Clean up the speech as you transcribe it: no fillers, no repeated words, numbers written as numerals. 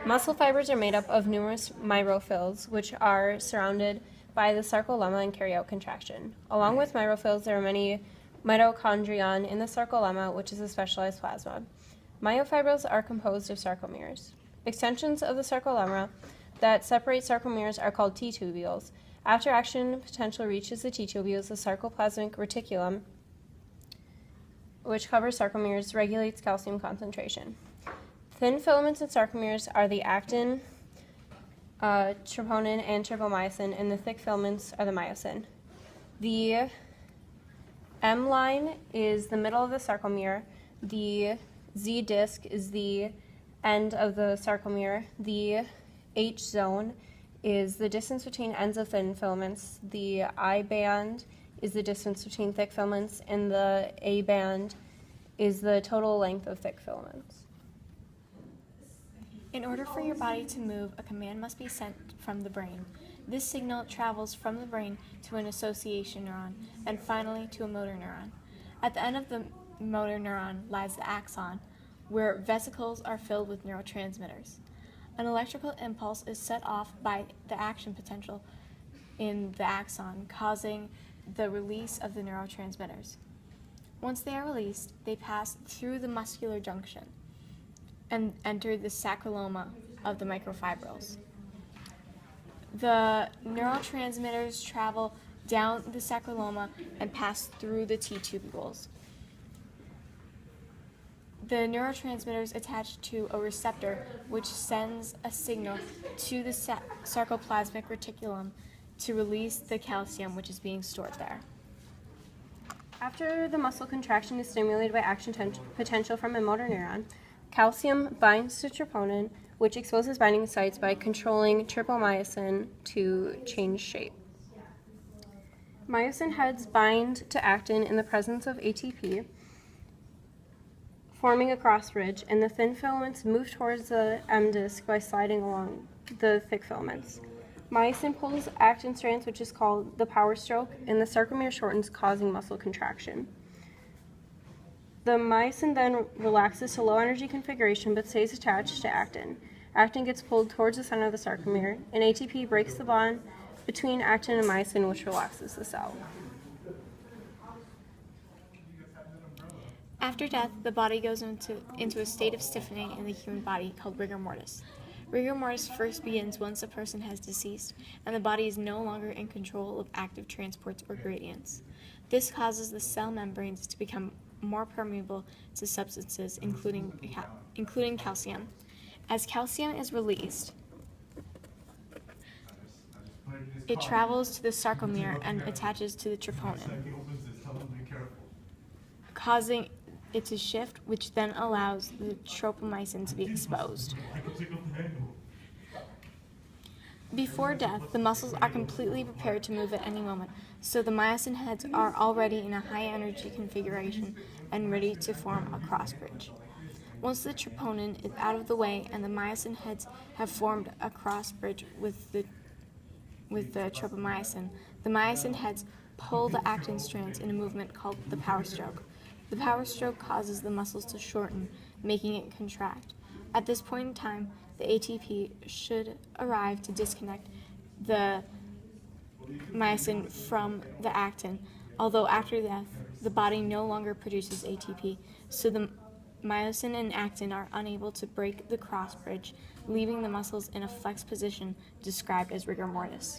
Muscle fibers are made up of numerous myofibers, which are surrounded by the sarcolemma and carry out contraction. Along with myofibers, there are many mitochondria in the sarcolemma, which is a specialized plasma. Myofibrils are composed of sarcomeres. Extensions of the sarcolemma that separate sarcomeres are called T-tubules. After action potential reaches the T-tubules, the sarcoplasmic reticulum, which covers sarcomeres, regulates calcium concentration. Thin filaments in sarcomeres are the actin, troponin, and trypomyosin, and the thick filaments are the myosin. The M line is the middle of the sarcomere. The Z disc is the end of the sarcomere. The H zone is the distance between ends of thin filaments. The I band is the distance between thick filaments, and the A band is the total length of thick filaments. In order for your body to move, a command must be sent from the brain. This signal travels from the brain to an association neuron, and finally to a motor neuron. At the end of the motor neuron lies the axon, where vesicles are filled with neurotransmitters. An electrical impulse is set off by the action potential in the axon, causing the release of the neurotransmitters. Once they are released, they pass through the muscular junction and enter the sarcolemma of the microfibrils. The neurotransmitters travel down the sarcolemma and pass through the T-tubules. The neurotransmitters attach to a receptor which sends a signal to the sarcoplasmic reticulum to release the calcium which is being stored there. After the muscle contraction is stimulated by action potential from a motor neuron, calcium binds to troponin, which exposes binding sites by controlling trypomyosin to change shape. Myosin heads bind to actin in the presence of ATP, forming a cross bridge, and the thin filaments move towards the M disc by sliding along the thick filaments. Myosin pulls actin strands, which is called the power stroke, and the sarcomere shortens, causing muscle contraction. The myosin then relaxes to low energy configuration but stays attached to actin. Actin gets pulled towards the center of the sarcomere, and ATP breaks the bond between actin and myosin, which relaxes the cell. After death, the body goes into a state of stiffening in the human body called rigor mortis. Rigor mortis first begins once a person has deceased and the body is no longer in control of active transports or gradients. This causes the cell membranes to become more permeable to substances, including calcium. As calcium is released, it travels to the sarcomere and attaches to the troponin, causing it to shift, which then allows the trypomyosin to be exposed. Before death, the muscles are completely prepared to move at any moment, so the myosin heads are already in a high-energy configuration and ready to form a cross bridge. Once the troponin is out of the way and the myosin heads have formed a cross bridge with the trypomyosin, the myosin heads pull the actin strands in a movement called the power stroke. The power stroke causes the muscles to shorten, making it contract. At this point in time, the ATP should arrive to disconnect the myosin from the actin, although after death, the body no longer produces ATP, so the myosin and actin are unable to break the cross bridge, leaving the muscles in a flexed position described as rigor mortis.